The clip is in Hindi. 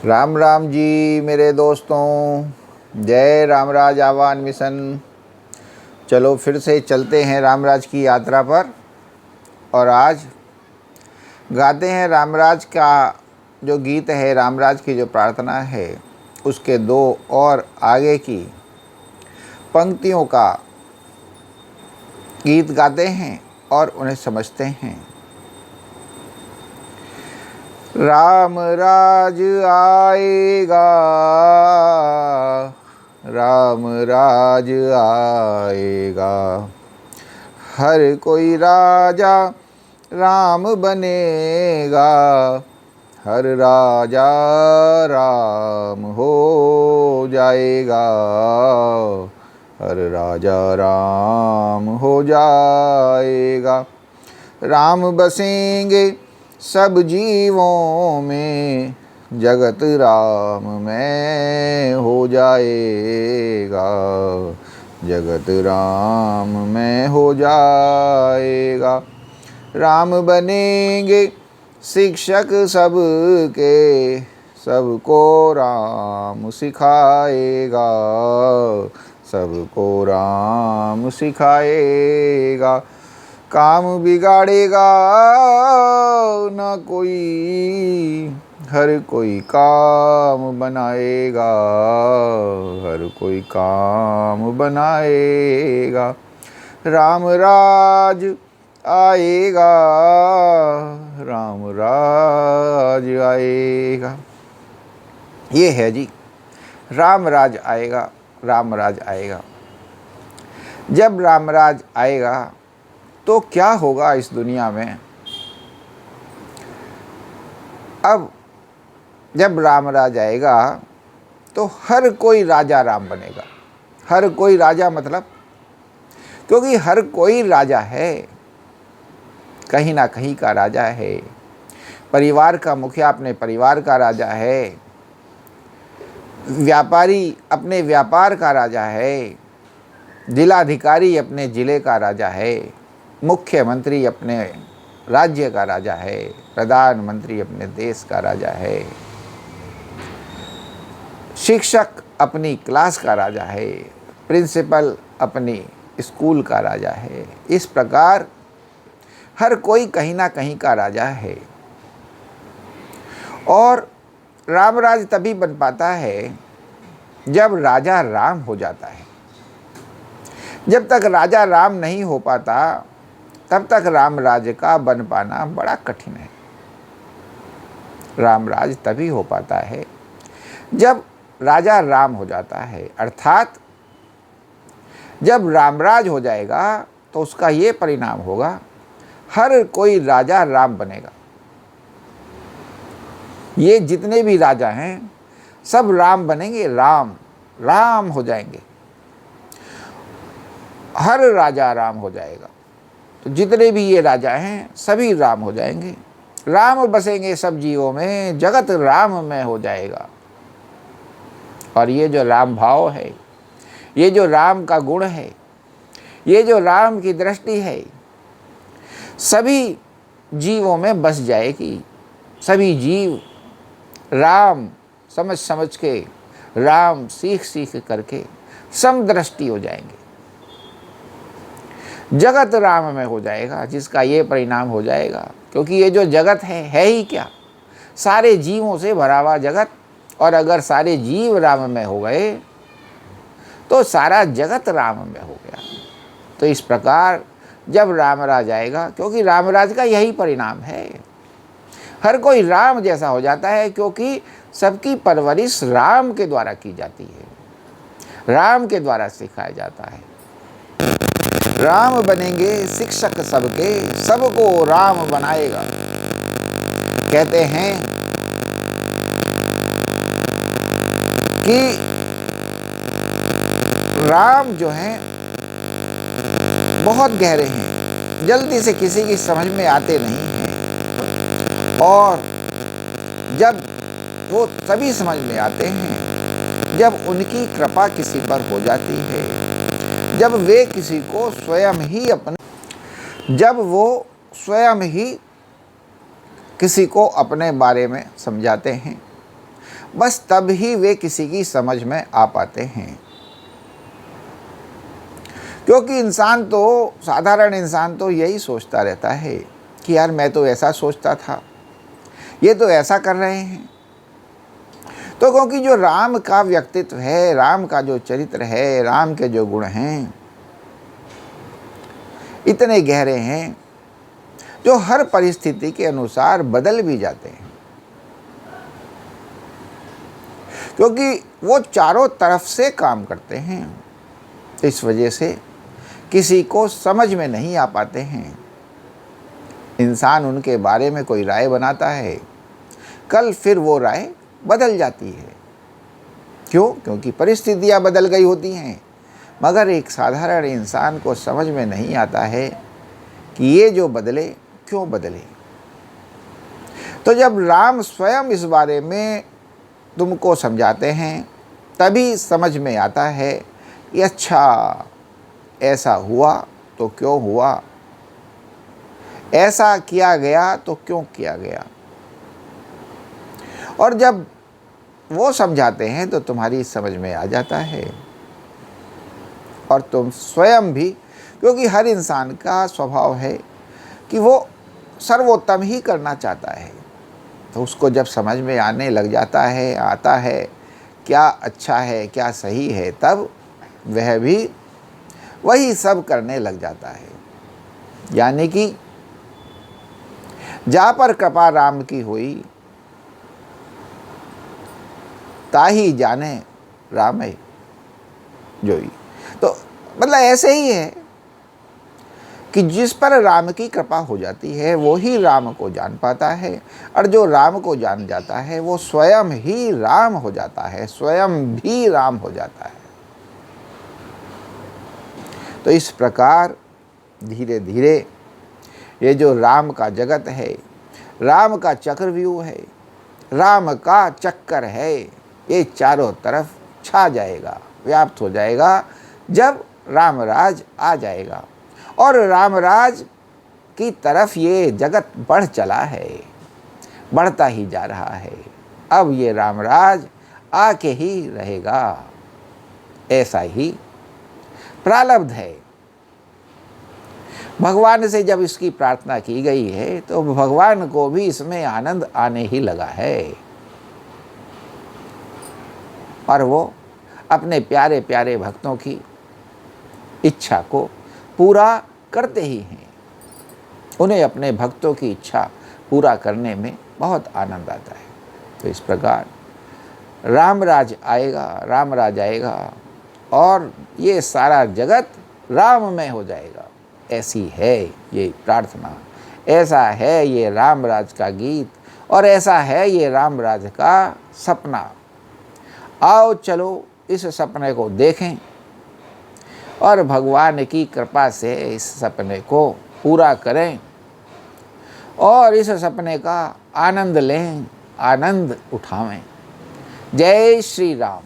राम राम जी मेरे दोस्तों, जय रामराज आह्वान मिशन। चलो फिर से चलते हैं रामराज की यात्रा पर। और आज गाते हैं रामराज का जो गीत है, रामराज की जो प्रार्थना है, उसके दो और आगे की पंक्तियों का गीत गाते हैं और उन्हें समझते हैं। राम राज आएगा, राम राज आएगा, हर कोई राजा राम बनेगा, हर राजा राम हो जाएगा, हर राजा राम हो जाएगा। राम बसेंगे सब जीवों में, जगत राम में हो जाएगा, जगत राम में हो जाएगा। राम बनेंगे शिक्षक सबके, सबको राम सिखाएगा, सबको राम सिखाएगा। काम बिगाड़ेगा न कोई, हर कोई काम बनाएगा, हर कोई काम बनाएगा। राम राज आएगा, राम राज आएगा। ये है जी, राम राज आएगा, राम राज आएगा। जब राम राज आएगा तो क्या होगा इस दुनिया में। अब जब राम राज आएगा तो हर कोई राजा राम बनेगा। हर कोई राजा मतलब, क्योंकि हर कोई राजा है, कहीं ना कहीं का राजा है। परिवार का मुखिया अपने परिवार का राजा है, व्यापारी अपने व्यापार का राजा है, जिलाधिकारी अपने जिले का राजा है, मुख्यमंत्री अपने राज्य का राजा है, प्रधानमंत्री अपने देश का राजा है, शिक्षक अपनी क्लास का राजा है, प्रिंसिपल अपनी स्कूल का राजा है। इस प्रकार हर कोई कहीं ना कहीं का राजा है। और रामराज तभी बन पाता है जब राजा राम हो जाता है। जब तक राजा राम नहीं हो पाता तब तक रामराज का बन पाना बड़ा कठिन है। रामराज तभी हो पाता है जब राजा राम हो जाता है, अर्थात जब रामराज हो जाएगा तो उसका ये परिणाम होगा, हर कोई राजा राम बनेगा। ये जितने भी राजा हैं सब राम बनेंगे, राम राम हो जाएंगे, हर राजा राम हो जाएगा। तो जितने भी ये राजा हैं सभी राम हो जाएंगे। राम बसेंगे सब जीवों में, जगत राम में हो जाएगा। और ये जो राम भाव है, ये जो राम का गुण है, ये जो राम की दृष्टि है, सभी जीवों में बस जाएगी। सभी जीव राम समझ समझ के, राम सीख सीख करके समदृष्टि हो जाएंगे। जगत राम में हो जाएगा, जिसका ये परिणाम हो जाएगा। क्योंकि ये जो जगत है ही क्या, सारे जीवों से भरा हुआ जगत। और अगर सारे जीव राम में हो गए तो सारा जगत राम में हो गया। तो इस प्रकार जब रामराज आएगा, क्योंकि रामराज का यही परिणाम है, हर कोई राम जैसा हो जाता है, क्योंकि सबकी परवरिश राम के द्वारा की जाती है, राम के द्वारा सिखाया जाता है। राम बनेंगे शिक्षक सबके, सबको राम बनाएगा। कहते हैं कि राम जो हैं बहुत गहरे हैं, जल्दी से किसी की समझ में आते नहीं हैं। और जब वो तभी समझ में आते हैं जब उनकी कृपा किसी पर हो जाती है, जब वे किसी को स्वयं ही जब वो स्वयं ही किसी को अपने बारे में समझाते हैं, बस तब ही वे किसी की समझ में आ पाते हैं। क्योंकि इंसान तो, साधारण इंसान तो यही सोचता रहता है कि यार मैं तो ऐसा सोचता था, ये तो ऐसा कर रहे हैं। तो क्योंकि जो राम का व्यक्तित्व है, राम का जो चरित्र है, राम के जो गुण हैं इतने गहरे हैं जो हर परिस्थिति के अनुसार बदल भी जाते हैं। क्योंकि वो चारों तरफ से काम करते हैं, इस वजह से किसी को समझ में नहीं आ पाते हैं। इंसान उनके बारे में कोई राय बनाता है, कल फिर वो राय बदल जाती है। क्यों? क्योंकि परिस्थितियां बदल गई होती हैं। मगर एक साधारण इंसान को समझ में नहीं आता है कि ये जो बदले क्यों बदले। तो जब राम स्वयं इस बारे में तुमको समझाते हैं तभी समझ में आता है कि अच्छा ऐसा हुआ तो क्यों हुआ, ऐसा किया गया तो क्यों किया गया। और जब वो समझाते हैं तो तुम्हारी समझ में आ जाता है और तुम स्वयं भी, क्योंकि हर इंसान का स्वभाव है कि वो सर्वोत्तम ही करना चाहता है, तो उसको जब समझ में आने लग जाता है, आता है क्या अच्छा है क्या सही है, तब वह भी वही सब करने लग जाता है। यानी कि जा पर कृपा राम की हुई, ताही जाने रामे जोई। तो मतलब ऐसे ही है कि जिस पर राम की कृपा हो जाती है वो ही राम को जान पाता है, और जो राम को जान जाता है वो स्वयं ही राम हो जाता है, स्वयं भी राम हो जाता है। तो इस प्रकार धीरे धीरे ये जो राम का जगत है, राम का चक्रव्यूह है, राम का चक्कर है, ये चारों तरफ छा जाएगा, व्याप्त हो जाएगा जब रामराज आ जाएगा। और रामराज की तरफ ये जगत बढ़ चला है, बढ़ता ही जा रहा है। अब ये रामराज आके ही रहेगा, ऐसा ही प्रारब्ध है। भगवान से जब इसकी प्रार्थना की गई है तो भगवान को भी इसमें आनंद आने ही लगा है, और वो अपने प्यारे प्यारे भक्तों की इच्छा को पूरा करते ही हैं। उन्हें अपने भक्तों की इच्छा पूरा करने में बहुत आनंद आता है। तो इस प्रकार रामराज आएगा और ये सारा जगत राममय हो जाएगा। ऐसी है ये प्रार्थना, ऐसा है ये रामराज का गीत, और ऐसा है ये रामराज का सपना। आओ चलो इस सपने को देखें और भगवान की कृपा से इस सपने को पूरा करें और इस सपने का आनंद लें, आनंद उठावें। जय श्री राम।